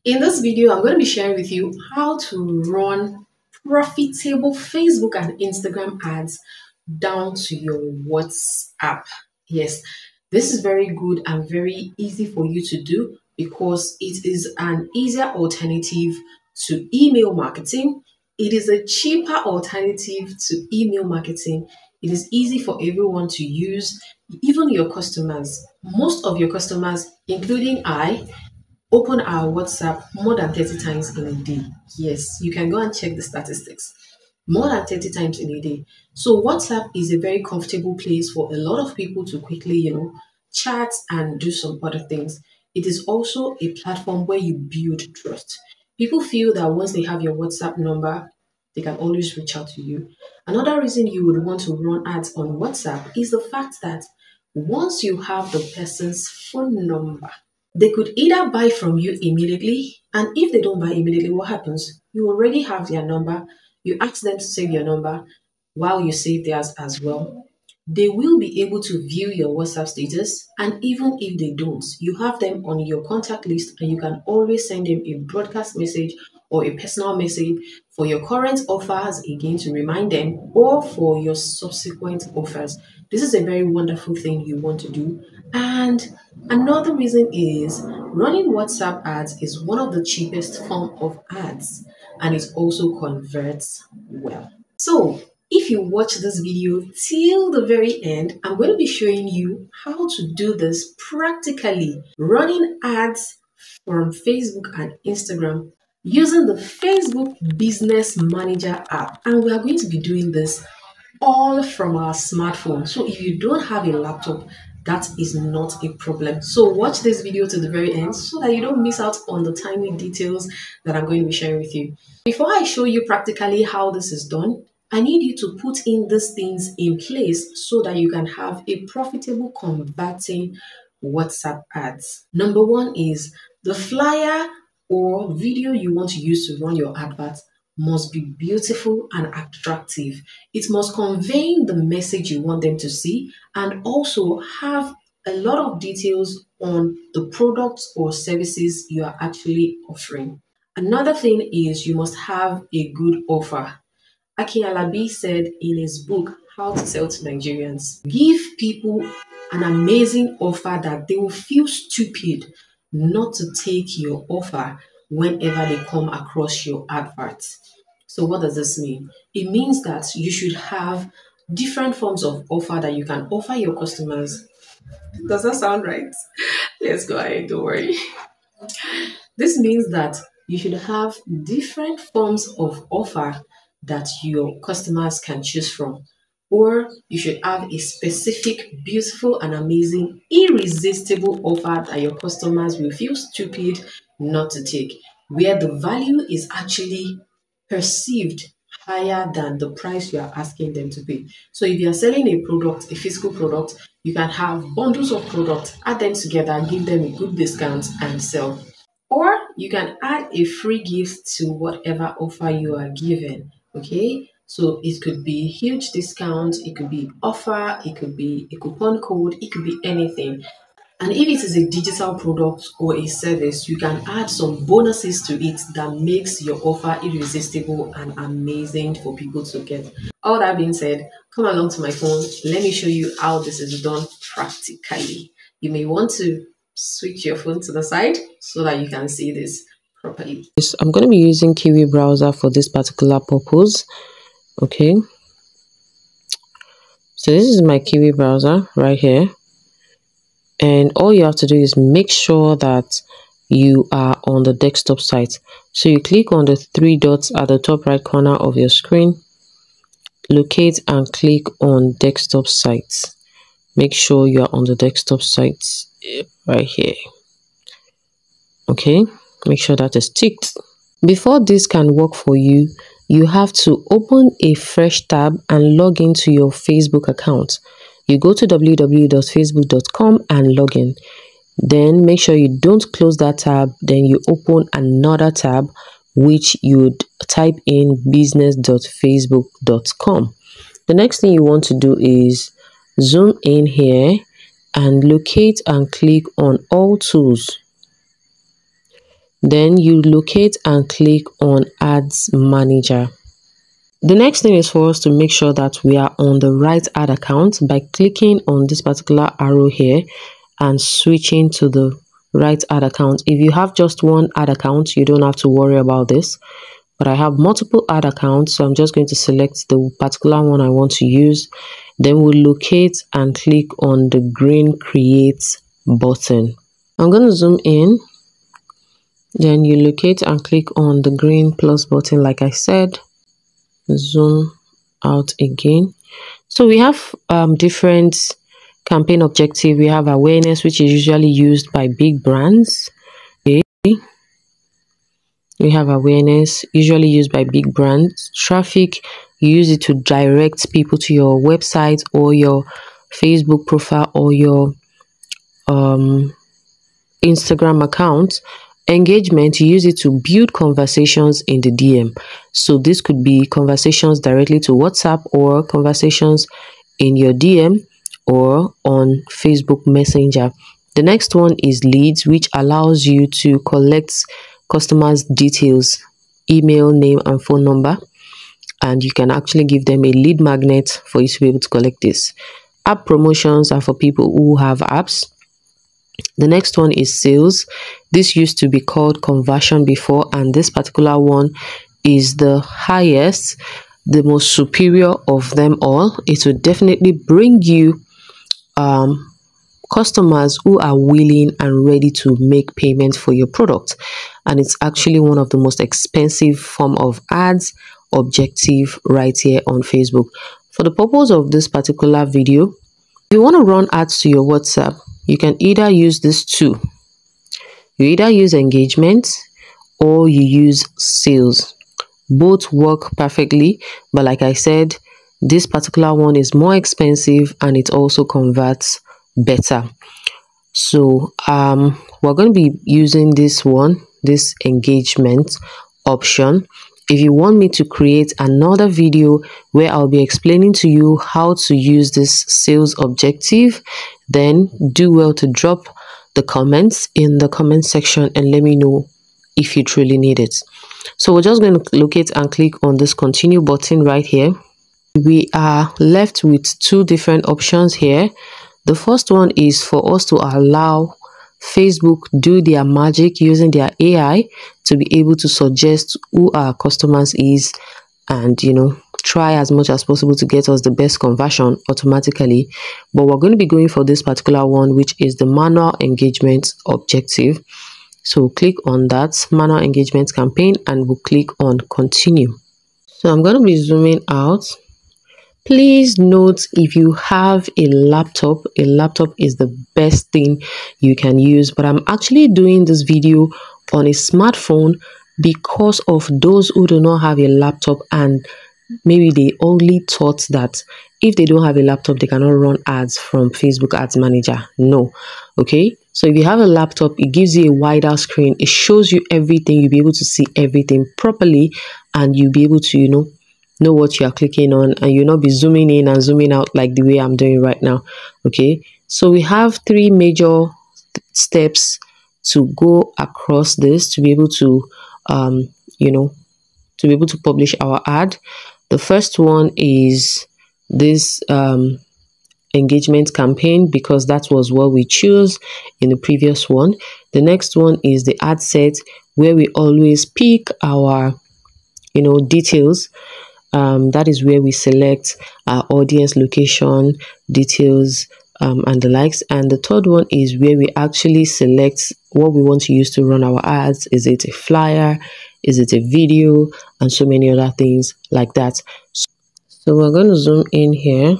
In this video, I'm going to be sharing with you how to run profitable Facebook and Instagram ads down to your WhatsApp. Yes, this is very good and very easy for you to do because it is an easier alternative to email marketing. It is a cheaper alternative to email marketing. It is easy for everyone to use, even your customers. Most of your customers, including I, open our WhatsApp more than 30 times in a day. Yes, you can go and check the statistics. More than 30 times in a day. So WhatsApp is a very comfortable place for a lot of people to quickly, chat and do some other things. It is also a platform where you build trust. People feel that once they have your WhatsApp number, they can always reach out to you. Another reason you would want to run ads on WhatsApp is the fact that once you have the person's phone number, they could either buy from you immediately, and if they don't buy immediately, what happens? You already have their number. You ask them to save your number while you save theirs as well. They will be able to view your WhatsApp status, and even if they don't, you have them on your contact list and you can always send them a broadcast message or a personal message for your current offers, again to remind them, or for your subsequent offers. This is a very wonderful thing you want to do. And another reason is running WhatsApp ads is one of the cheapest form of ads, and it also converts well. So if you watch this video till the very end, I'm going to be showing you how to do this practically, running ads from Facebook and Instagram using the Facebook Business Manager app. And we are going to be doing this all from our smartphone. So if you don't have a laptop, that is not a problem. So watch this video to the very end so that you don't miss out on the tiny details that I'm going to be sharing with you. Before I show you practically how this is done, I need you to put in these things in place so that you can have a profitable converting WhatsApp ads. Number one is the flyer or video you want to use to run your adverts must be beautiful and attractive. It must convey the message you want them to see and also have a lot of details on the products or services you are actually offering. Another thing is you must have a good offer. Aki Alabi said in his book, How to Sell to Nigerians, give people an amazing offer that they will feel stupid not to take your offer whenever they come across your advert. So what does this mean? It means that you should have different forms of offer that you can offer your customers. Does that sound right? Let's go ahead, don't worry. This means that you should have different forms of offer that your customers can choose from. Or you should have a specific, beautiful, and amazing, irresistible offer that your customers will feel stupid not to take, where the value is actually perceived higher than the price you are asking them to pay. So if you are selling a product, a physical product, you can have bundles of products, add them together, give them a good discount and sell. Or you can add a free gift to whatever offer you are given. Okay, so it could be huge discount, it could be offer, it could be a coupon code, it could be anything. And if it is a digital product or a service, you can add some bonuses to it that makes your offer irresistible and amazing for people to get. All that being said, come along to my phone. Let me show you how this is done practically. You may want to switch your phone to the side so that you can see this properly. Yes, I'm going to be using Kiwi browser for this particular purpose. Okay. So this is my Kiwi browser right here. And all you have to do is make sure that you are on the desktop site. So you click on the three dots at the top right corner of your screen, locate and click on desktop sites. Make sure you are on the desktop site right here. Okay, make sure that is ticked. Before this can work for you, you have to open a fresh tab and log into your Facebook account. You go to www.facebook.com and log in. Then make sure you don't close that tab. Then you open another tab, which you would type in business.facebook.com. The next thing you want to do is zoom in here and locate and click on all tools. Then you locate and click on Ads Manager. The next thing is for us to make sure that we are on the right ad account by clicking on this particular arrow here and switching to the right ad account. If you have just one ad account, you don't have to worry about this. But I have multiple ad accounts, so I'm just going to select the particular one I want to use. Then we'll locate and click on the green Create button. I'm going to zoom in. Then you locate and click on the green plus button like I said. Zoom out again. So we have different campaign objective. We have awareness, which is usually used by big brands. Okay. We have awareness, usually used by big brands. Traffic, you use it to direct people to your website or your Facebook profile or your Instagram account. Engagement, you use it to build conversations in the DM. So this could be conversations directly to WhatsApp or conversations in your DM or on Facebook Messenger. The next one is leads, which allows you to collect customers' details, email, name, and phone number. And you can actually give them a lead magnet for you to be able to collect this. App promotions are for people who have apps. The next one is sales. This used to be called conversion before, and this particular one is the highest, the most superior of them all. It will definitely bring you customers who are willing and ready to make payments for your product, and it's actually one of the most expensive form of ads objective right here on Facebook. For the purpose of this particular video, if you want to run ads to your WhatsApp, you can either use this two. You either use engagement or you use sales. Both work perfectly, but like I said, this particular one is more expensive and it also converts better. So we're going to be using this one, this engagement option. If you want me to create another video where I'll be explaining to you how to use this sales objective, then do well to drop the comments in the comment section and let me know if you truly need it. So we're just going to locate and click on this continue button right here. We are left with two different options here. The first one is for us to allow Facebook do their magic using their AI to be able to suggest who our customers is and try as much as possible to get us the best conversion automatically. But we're going to be going for this particular one, which is the manual engagement objective. So click on that manual engagement campaign and we'll click on continue. So I'm going to be zooming out. Please note, if you have a laptop is the best thing you can use, but I'm actually doing this video on a smartphone because of those who do not have a laptop and maybe they only thought that if they don't have a laptop they cannot run ads from Facebook Ads Manager. No. Okay, so if you have a laptop, it gives you a wider screen, it shows you everything, you'll be able to see everything properly and you'll be able to know what you are clicking on, and you'll not be zooming in and zooming out like the way I'm doing right now. Okay, so we have three major steps to go across this to be able to to be able to publish our ad. The first one is this engagement campaign, because that was what we chose in the previous one. The next one is the ad set, where we always pick our details. That is where we select our audience, location, details, and the likes. And the third one is where we actually select what we want to use to run our ads. Is it a flyer? Is it a video? And so many other things like that. So we're going to zoom in here.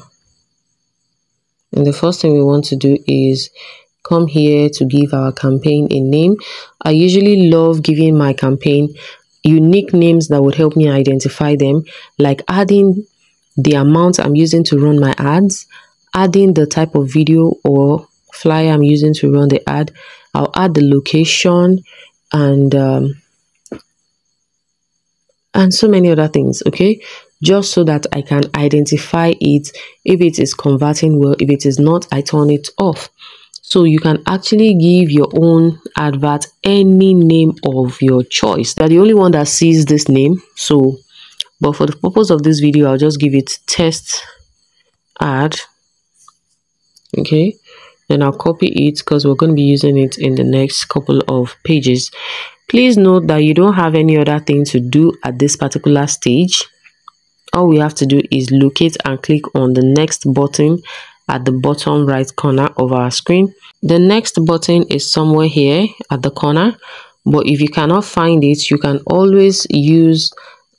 And the first thing we want to do is come here to give our campaign a name. I usually love giving my campaign unique names that would help me identify them, like adding the amount I'm using to run my ads, adding the type of video or flyer I'm using to run the ad. I'll add the location and so many other things. Okay, just so that I can identify it. If it is converting well, if it is not, I turn it off. So you can actually give your own advert any name of your choice. You're the only one that sees this name. So, but for the purpose of this video, I'll just give it test ad. Okay. Then I'll copy it because we're going to be using it in the next couple of pages. Please note that you don't have any other thing to do at this particular stage. All we have to do is locate and click on the next button at the bottom right corner of our screen. The next button is somewhere here at the corner, but if you cannot find it, you can always use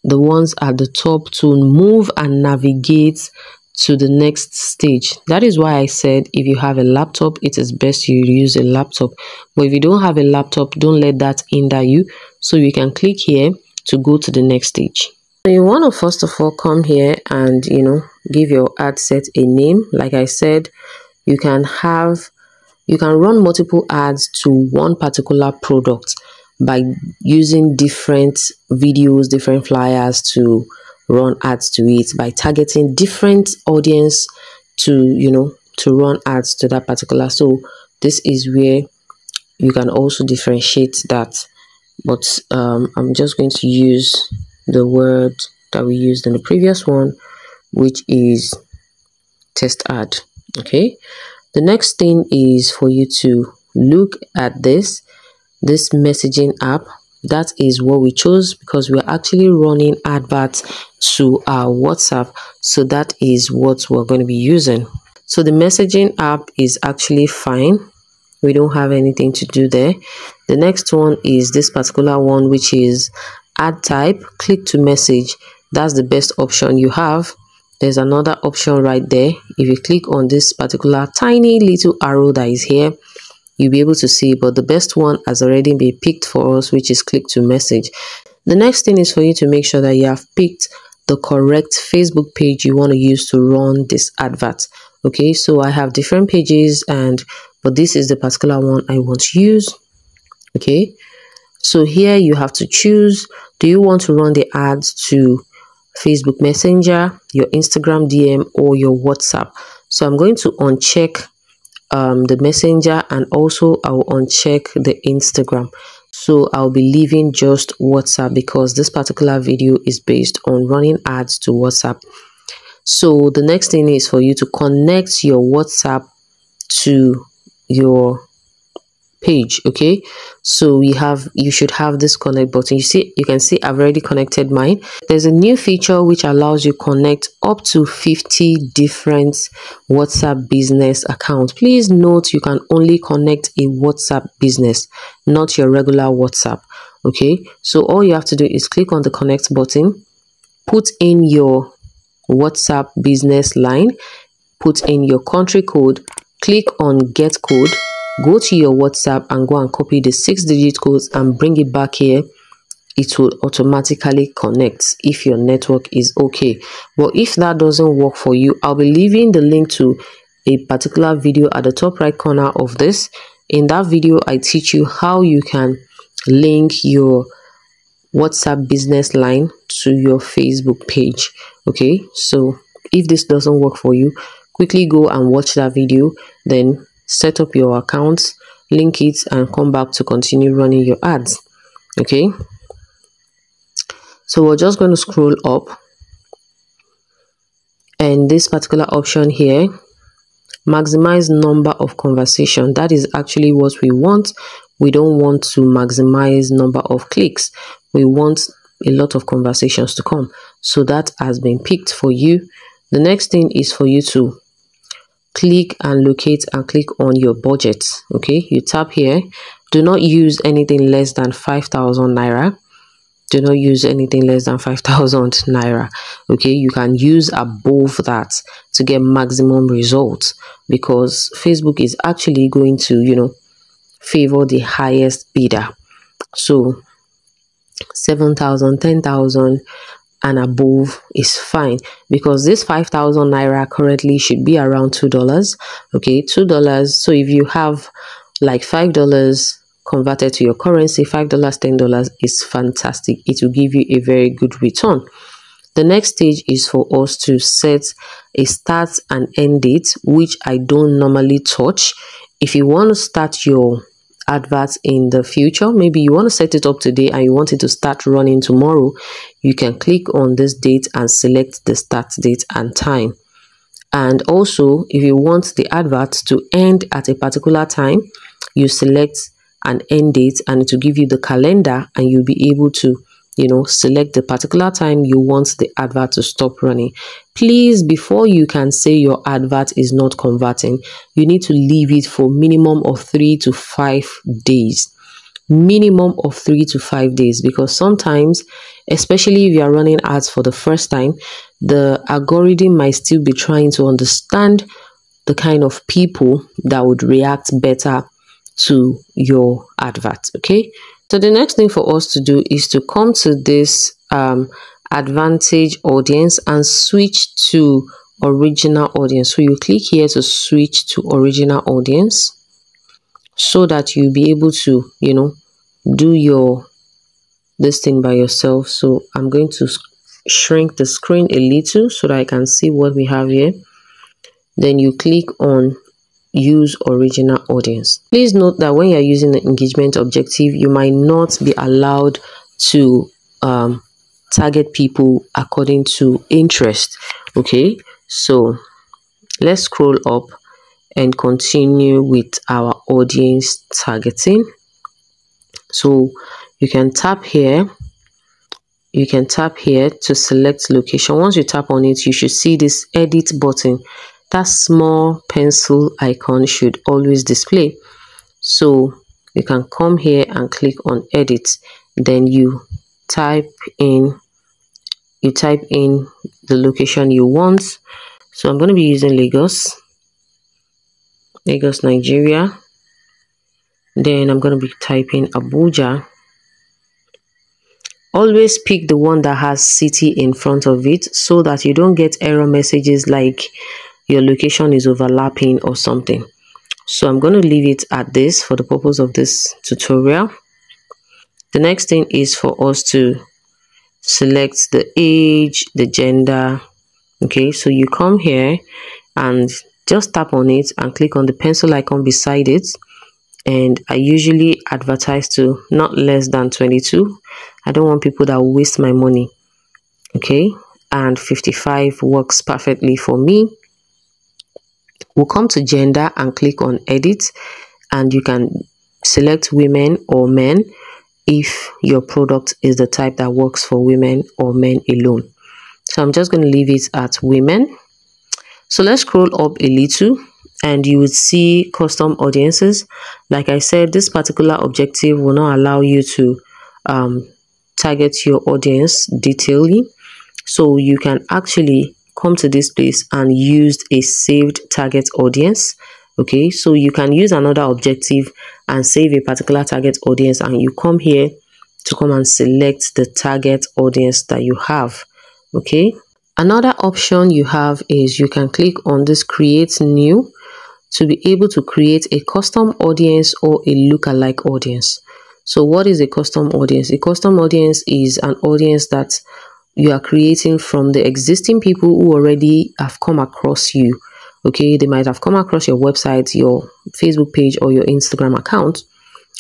the ones at the top to move and navigate to the next stage. That is why I said if you have a laptop, it is best you use a laptop. But if you don't have a laptop, don't let that hinder you. So you can click here to go to the next stage. So you want to first of all come here and give your ad set a name. Like I said, you can run multiple ads to one particular product by using different videos, different flyers to run ads to it, by targeting different audience to run ads to that particular. So this is where you can also differentiate that. But I'm just going to use the word that we used in the previous one, which is test ad. Okay, the next thing is for you to look at this messaging app. That is what we chose because we're actually running adverts to our WhatsApp. So that is what we're going to be using. So the messaging app is actually fine. We don't have anything to do there. The next one is this particular one, which is ad type, click to message. That's the best option you have. There's another option right there. If you click on this particular tiny little arrow that is here, you'll be able to see, but the best one has already been picked for us, which is click to message. The next thing is for you to make sure that you have picked the correct Facebook page you want to use to run this advert. Okay, so I have different pages, but this is the particular one I want to use. Okay, so here you have to choose, do you want to run the ads to Facebook Messenger, your Instagram DM, or your WhatsApp? So I'm going to uncheck the Messenger, and also I'll uncheck the Instagram. So I'll be leaving just WhatsApp because this particular video is based on running ads to WhatsApp. So the next thing is for you to connect your WhatsApp to your page. Okay, so you should have this connect button. You can see I've already connected mine. There's a new feature which allows you connect up to 50 different WhatsApp business accounts. Please note you can only connect a WhatsApp business, not your regular WhatsApp. Okay, so all you have to do is click on the connect button, put in your WhatsApp business line, put in your country code, click on get code, go to your WhatsApp and go and copy the 6-digit codes and bring it back here. It will automatically connect if your network is okay. But if that doesn't work for you, I'll be leaving the link to a particular video at the top right corner of this. In that video, I teach you how you can link your WhatsApp business line to your Facebook page. Okay, so if this doesn't work for you, quickly go and watch that video, then set up your accounts, link it, and come back to continue running your ads. Okay, so we're just going to scroll up, and this particular option here, maximize number of conversation, that is actually what we want. We don't want to maximize number of clicks. We want a lot of conversations to come. So that has been picked for you. The next thing is for you to click and locate and click on your budget. Okay, you tap here. Do not use anything less than 5,000 naira. Do not use anything less than 5,000 naira. Okay, you can use above that to get maximum results, because Facebook is actually going to favor the highest bidder. So 7,000, 10,000 and above is fine, because this 5,000 naira currently should be around $2. Okay, $2. So if you have like $5 converted to your currency, $5, $10 is fantastic. It will give you a very good return. The next stage is for us to set a start and end date, which I don't normally touch if you want to start your adverts in the future, maybe you want to set it up today and you want it to start running tomorrow, you can click on this date and select the start date and time. And also, if you want the advert to end at a particular time, you select an end date and it will give you the calendar, and you'll be able to, select the particular time you want the advert to stop running. Please, before you can say your advert is not converting, you need to leave it for minimum of 3 to 5 days. Minimum of 3 to 5 days, because sometimes, especially if you are running ads for the first time, the algorithm might still be trying to understand the kind of people that would react better to your advert. Okay, so the next thing for us to do is to come to this advantage audience and switch to original audience. So you click here to switch to original audience, so that you'll be able to do this thing by yourself. So I'm going to shrink the screen a little so that I can see what we have here. Then you click on use original audience. Please note that when you're using the engagement objective, you might not be allowed to target people according to interest. Okay, so let's scroll up and continue with our audience targeting. So you can tap here to select location. Once you tap on it, you should see this edit button. That small pencil icon should always display. So you can come here and click on edit. Then you type in the location you want. So I'm going to be using Lagos, Nigeria. Then I'm going to be typing Abuja. Always pick the one that has city in front of it, so that you don't get error messages like your location is overlapping or something. So I'm going to leave it at this for the purpose of this tutorial. The next thing is for us to select the age, the gender. Okay, so you come here and just tap on it and click on the pencil icon beside it. And I usually advertise to not less than 22. I don't want people that will waste my money. Okay, and 55 works perfectly for me. We'll come to gender and click on edit, and you can select women or men if your product is the type that works for women or men alone. So I'm just going to leave it at women. So let's scroll up a little and you would see custom audiences. Like I said, this particular objective will not allow you to target your audience detailedly. So you can actually come to this place and use a saved target audience. Okay, so you can use another objective and save a particular target audience, and you come here to come and select the target audience that you have. Okay, another option you have is you can click on this create new to be able to create a custom audience or a lookalike audience. So what is a custom audience? A custom audience is an audience that you are creating from the existing people who already have come across you. Okay, they might have come across your website, your Facebook page, or your Instagram account.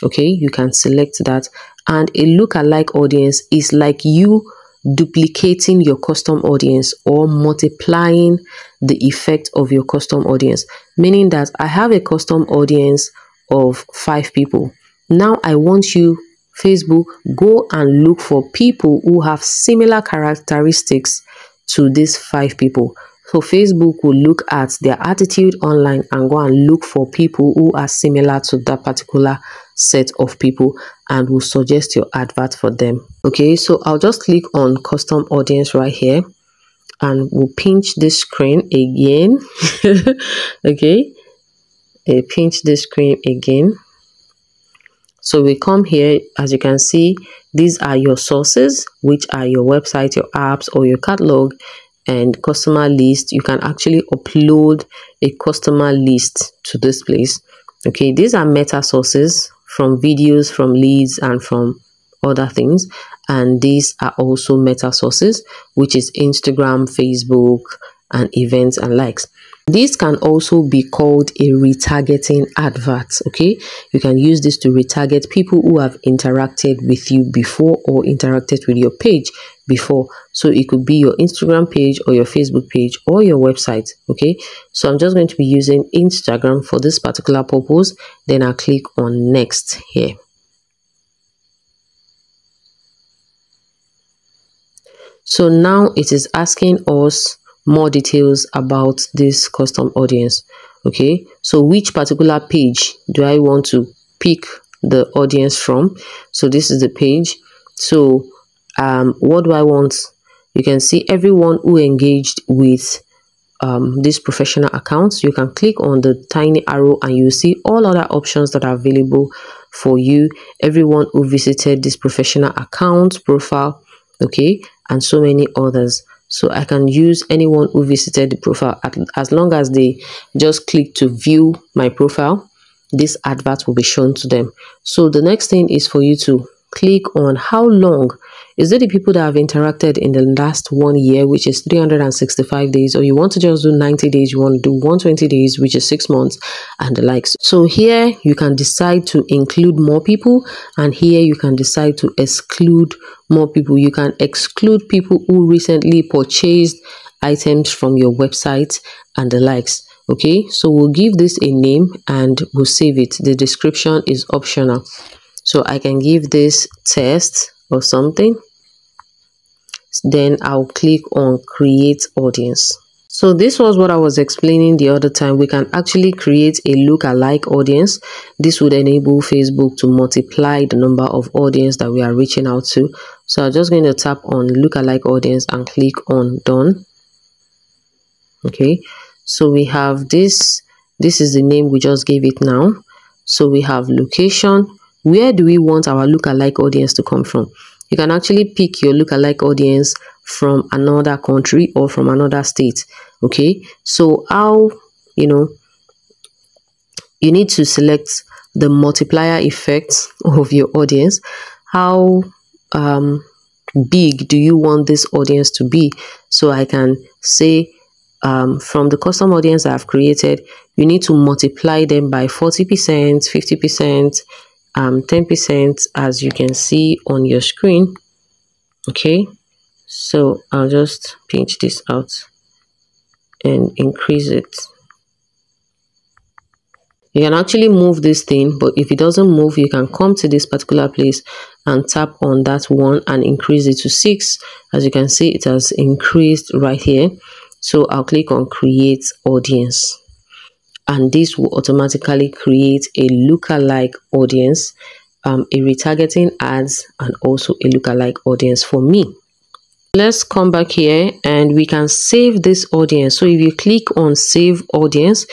Okay, you can select that. And a lookalike audience is like you duplicating your custom audience or multiplying the effect of your custom audience, meaning that I have a custom audience of 5 people. Now I want you, Facebook, go and look for people who have similar characteristics to these 5 people. So Facebook will look at their attitude online and go and look for people who are similar to that particular set of people and will suggest your advert for them. Okay, so I'll just click on custom audience right here and we'll pinch this screen again. Okay, pinch this screen again. So we come here, as you can see, these are your sources, which are your website, your apps, or your catalog and customer list. You can actually upload a customer list to this place. Okay, these are meta sources from videos, from leads, and from other things. And these are also meta sources, which is Instagram, Facebook, and events and likes. This can also be called a retargeting advert. Okay, you can use this to retarget people who have interacted with you before or interacted with your page before. So it could be your Instagram page or your Facebook page or your website. Okay, so I'm just going to be using Instagram for this particular purpose. Then I'll click on next here. So now it is asking us more details about this custom audience. Okay, so which particular page do I want to pick the audience from? So this is the page. So what do I want? You can see everyone who engaged with this professional account. You can click on the tiny arrow and you see all other options that are available for you. Everyone who visited this professional account profile, okay, and so many others. So I can use anyone who visited the profile as long as they just click to view my profile. This advert will be shown to them. So the next thing is for you to click on how long. Is it the people that have interacted in the last 1 year, which is 365 days, or you want to just do 90 days, you want to do 120 days, which is 6 months, and the likes. So here you can decide to include more people, and here you can decide to exclude more people. You can exclude people who recently purchased items from your website and the likes. Okay, so we'll give this a name and we'll save it. The description is optional. So I can give this test or something. Then I'll click on create audience. So this was what I was explaining the other time. We can actually create a lookalike audience. This would enable Facebook to multiply the number of audience that we are reaching out to. So I'm just going to tap on lookalike audience and click on done. Okay, so we have this. This is the name we just gave it now. So we have location. Where do we want our lookalike audience to come from? You can actually pick your lookalike audience from another country or from another state. Okay, so how, you need to select the multiplier effect of your audience. How big do you want this audience to be? So I can say from the custom audience I've created, you need to multiply them by 40%, 50%, 10%, as you can see on your screen. Okay, so I'll just pinch this out and increase it. You can actually move this thing, but if it doesn't move, you can come to this particular place and tap on that one and increase it to 6. As you can see, it has increased right here. So I'll click on create audience, and this will automatically create a lookalike audience, a retargeting ads, and also a lookalike audience for me. Let's come back here and we can save this audience. So if you click on save audience,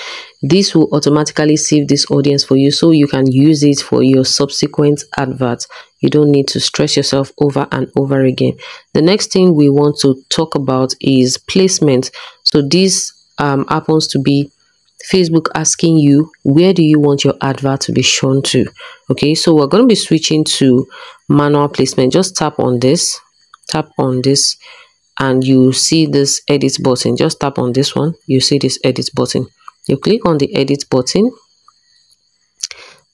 this will automatically save this audience for you, so you can use it for your subsequent adverts. You don't need to stress yourself over and over again. The next thing we want to talk about is placement. So this happens to be Facebook asking you, where do you want your advert to be shown to? Okay, so we're going to be switching to manual placement. Just tap on this, and you see this edit button. Just tap on this one, you see this edit button. You click on the edit button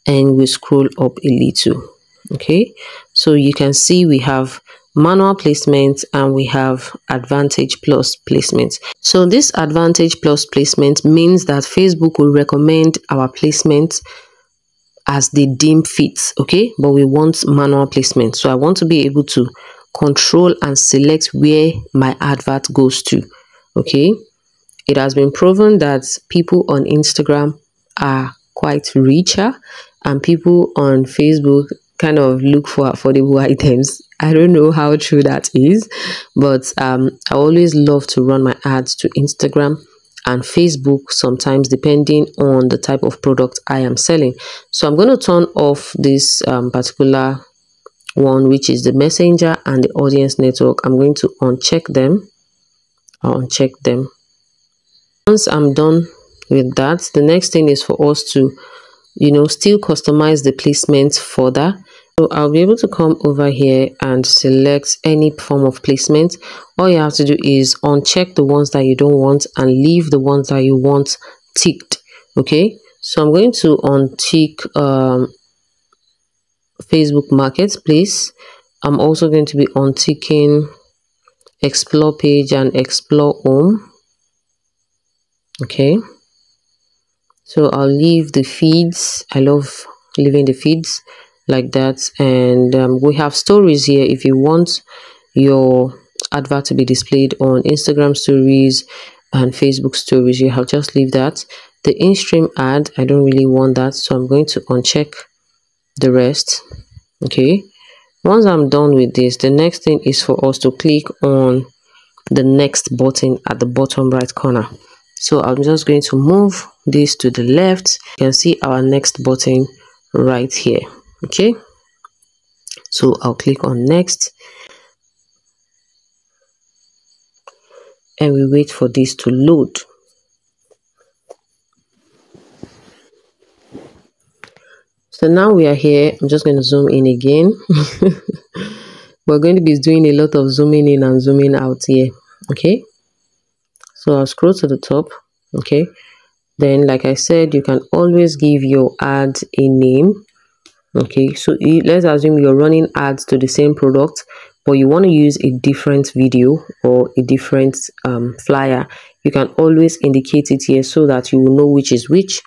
and we scroll up a little. Okay, so you can see we have manual placement and we have advantage plus placement. So this advantage plus placement means that Facebook will recommend our placement as they deem fit. Okay, but we want manual placement, so I want to be able to control and select where my advert goes to. Okay, it has been proven that people on Instagram are quite richer and people on Facebook kind of look for affordable items. I don't know how true that is, but I always love to run my ads to Instagram and Facebook, sometimes depending on the type of product I am selling. So I'm going to turn off this particular one, which is the messenger and the audience network. I'm going to uncheck them. I'll uncheck them. Once I'm done with that, the next thing is for us to still customize the placement further. So I'll be able to come over here and select any form of placement. All you have to do is uncheck the ones that you don't want and leave the ones that you want ticked. Okay, so I'm going to untick Facebook Marketplace. I'm also going to be unticking Explore Page and Explore Home. Okay, so I'll leave the feeds. I love leaving the feeds like that. And we have stories here. If you want your advert to be displayed on Instagram stories and Facebook stories, you have just leave that. The in-stream ad, I don't really want that, so I'm going to uncheck the rest. Okay, once I'm done with this, the next thing is for us to click on the next button at the bottom right corner. So I'm just going to move this to the left. You can see our next button right here. Okay, so I'll click on next and we wait for this to load. So now we are here. I'm just going to zoom in again. We're going to be doing a lot of zooming in and zooming out here. Okay, so I'll scroll to the top. Okay, then like I said, you can always give your ad a name. Okay, so let's assume you're running ads to the same product, but you want to use a different video or a different flyer. You can always indicate it here so that you will know which is which.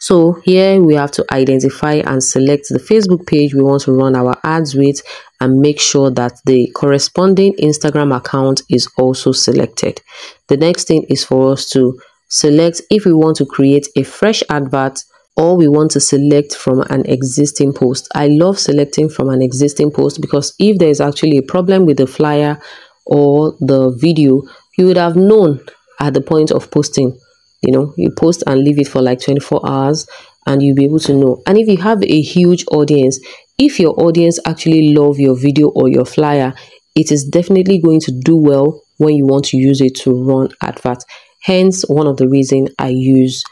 So here we have to identify and select the Facebook page we want to run our ads with and make sure that the corresponding Instagram account is also selected. The next thing is for us to select if we want to create a fresh advert or we want to select from an existing post. I love selecting from an existing post because if there is actually a problem with the flyer or the video, you would have known at the point of posting. You know, you post and leave it for like 24 hours and you'll be able to know. And if you have a huge audience, if your audience actually love your video or your flyer, it is definitely going to do well when you want to use it to run adverts. Hence, one of the reasons I use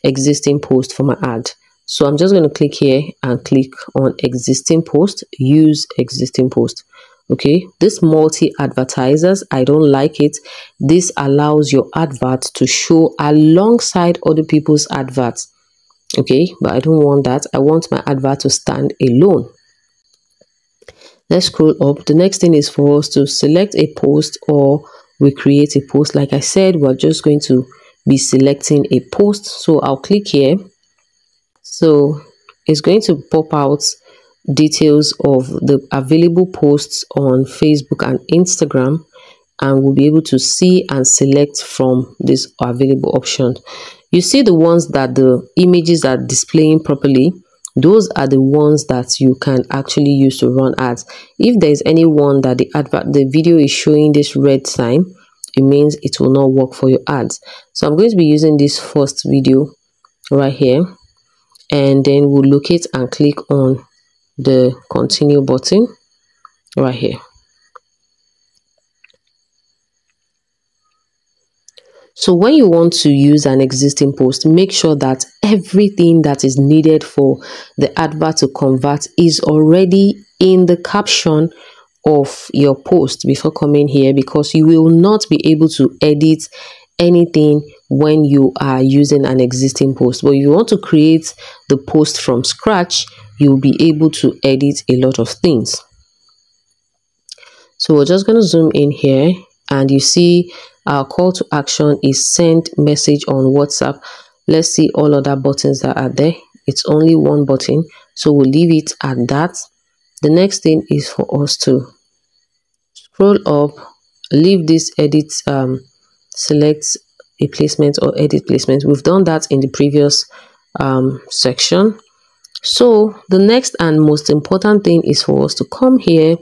existing post for my ad. So I'm just going to click here and click on existing post, use existing post. Okay, this multi advertisers, I don't like it. This allows your advert to show alongside other people's adverts. Okay, but I don't want that. I want my advert to stand alone. Let's scroll up. The next thing is for us to select a post or we create a post. Like I said, we're just going to be selecting a post. So I'll click here. So it's going to pop out details of the available posts on Facebook and Instagram, and we'll be able to see and select from this available option. You see the ones that the images are displaying properly, those are the ones that you can actually use to run ads. If there's any one that the video is showing this red sign, it means it will not work for your ads. So I'm going to be using this first video right here, and then we'll locate and click on the continue button right here. So when you want to use an existing post, make sure that everything that is needed for the advert to convert is already in the caption of your post before coming here, because you will not be able to edit anything when you are using an existing post. But if you want to create the post from scratch, you'll be able to edit a lot of things. So we're just going to zoom in here, and you see our call to action is send message on WhatsApp. Let's see all other buttons that are there. It's only one button, so we'll leave it at that. The next thing is for us to scroll up, leave this edit, select a placement or edit placement. We've done that in the previous section. So the next and most important thing is for us to come here,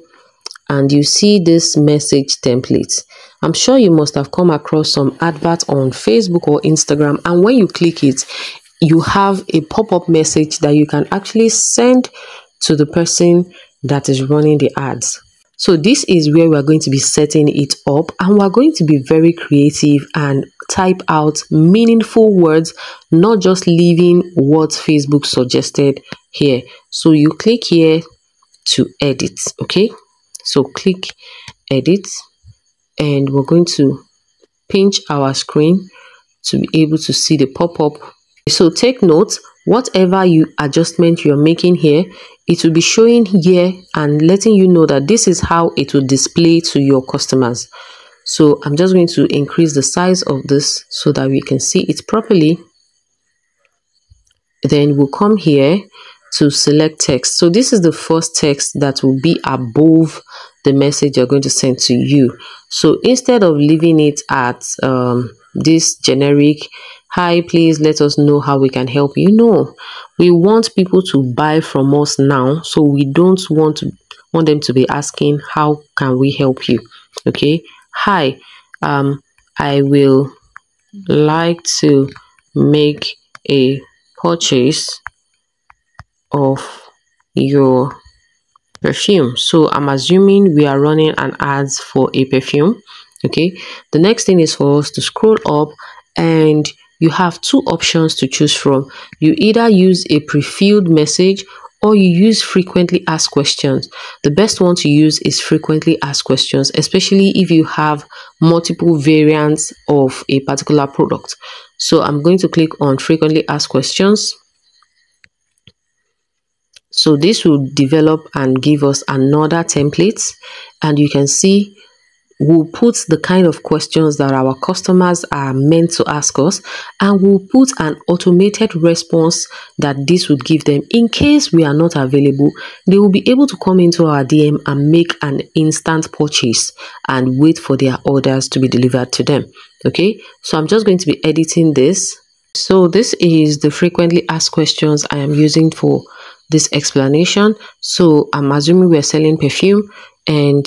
and you see this message template. I'm sure you must have come across some advert on Facebook or Instagram, and when you click it, you have a pop-up message that you can actually send to the person that is running the ads. So this is where we're going to be setting it up, and we're going to be very creative and type out meaningful words, not just leaving what Facebook suggested here. So you click here to edit. Okay, so click edit, and we're going to pinch our screen to be able to see the pop-up. So take note, whatever adjustment you're making here, it will be showing here and letting you know that this is how it will display to your customers. So I'm just going to increase the size of this so that we can see it properly. Then we'll come here to select text. So this is the first text that will be above the message you're going to send to you. So instead of leaving it at this generic, "Hi, please let us know how we can help you," no, we want people to buy from us now, so we don't want them to be asking, "How can we help you?" Okay, "Hi, I will like to make a purchase of your perfume." So I'm assuming we are running an ads for a perfume. Okay, the next thing is for us to scroll up, and you have two options to choose from. You either use a pre-filled message or you use frequently asked questions. The best one to use is frequently asked questions, especially if you have multiple variants of a particular product. So I'm going to click on frequently asked questions. So this will develop and give us another template, and you can see we'll put the kind of questions that our customers are meant to ask us, and we'll put an automated response that this would give them. In case we are not available, they will be able to come into our DM and make an instant purchase and wait for their orders to be delivered to them. Okay, so I'm just going to be editing this. So this is the frequently asked questions I am using for this explanation. So I'm assuming we're selling perfume, and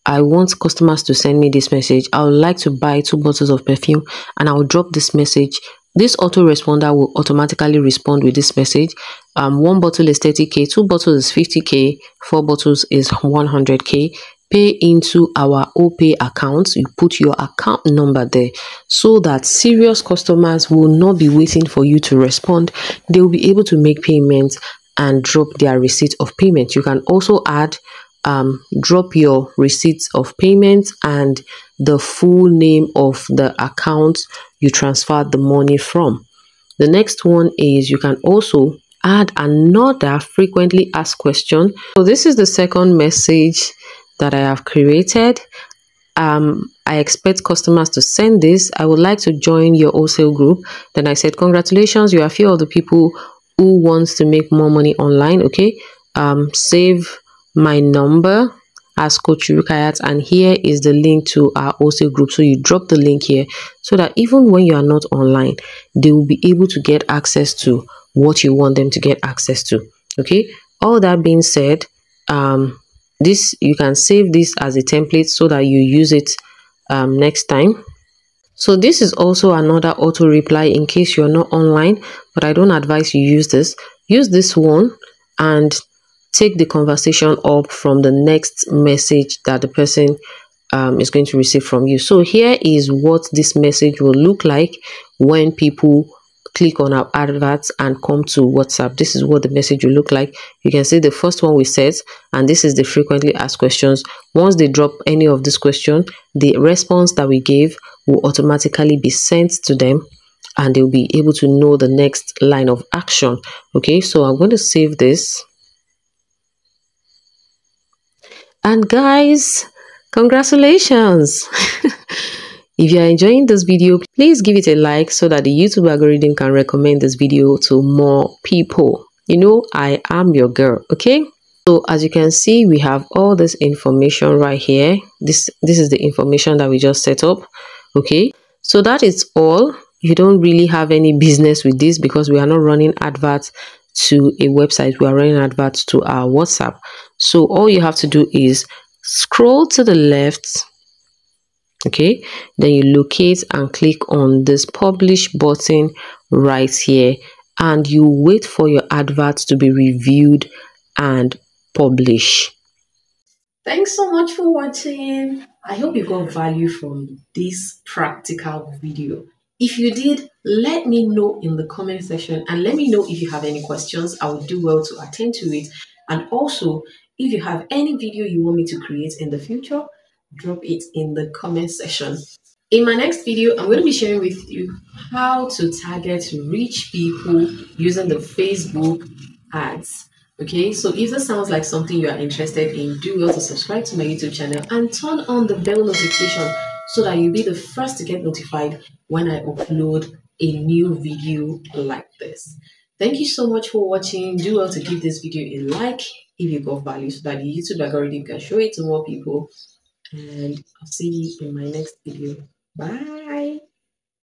I want customers to send me this message: "I would like to buy 2 bottles of perfume," and I will drop this message. This autoresponder will automatically respond with this message: 1 bottle is 30k, 2 bottles is 50k, 4 bottles is 100k. Pay into our OPay account. You put your account number there so that serious customers will not be waiting for you to respond. They will be able to make payments and drop their receipt of payment. You can also add drop your receipts of payment and the full name of the account you transferred the money from. The next one is you can also add another frequently asked question. So this is the second message that I have created. I expect customers to send this: "I would like to join your wholesale group." Then I said, "Congratulations, you are a few of the people who wants to make more money online." Okay, save my number as Coach Rukayat, and here is the link to our wholesale group. So you drop the link here so that even when you are not online, they will be able to get access to what you want them to get access to. Okay, all that being said, this, you can save this as a template so that you use it next time. So this is also another auto reply in case you're not online, but I don't advise you use this. Use this one and take the conversation up from the next message that the person is going to receive from you. So here is what this message will look like when people click on our adverts and come to WhatsApp. This is what the message will look like. You can see the first one we set, and this is the frequently asked questions. Once they drop any of this question, the response that we gave will automatically be sent to them, and they'll be able to know the next line of action. Okay, so I'm going to save this. And guys, congratulations! If you are enjoying this video, please give it a like so that the YouTube algorithm can recommend this video to more people. You know, I am your girl, okay? So as you can see, we have all this information right here. This is the information that we just set up, okay? So that is all. You don't really have any business with this because we are not running adverts to a website. We are running adverts to our WhatsApp. So all you have to do is scroll to the left, okay, then you locate and click on this publish button right here, and you wait for your adverts to be reviewed and publish. Thanks so much for watching. I hope you got value from this practical video. If you did, let me know in the comment section and let me know if you have any questions. I will do well to attend to it. And also, if you have any video you want me to create in the future, drop it in the comment section. In my next video, I'm going to be sharing with you how to target rich people using the Facebook ads. Okay, so if this sounds like something you are interested in, do well to subscribe to my YouTube channel and turn on the bell notification so that you'll be the first to get notified when I upload a new video like this. Thank you so much for watching. Do well to give this video a like if you got value so that the YouTube algorithm can show it to more people. And I'll see you in my next video. Bye.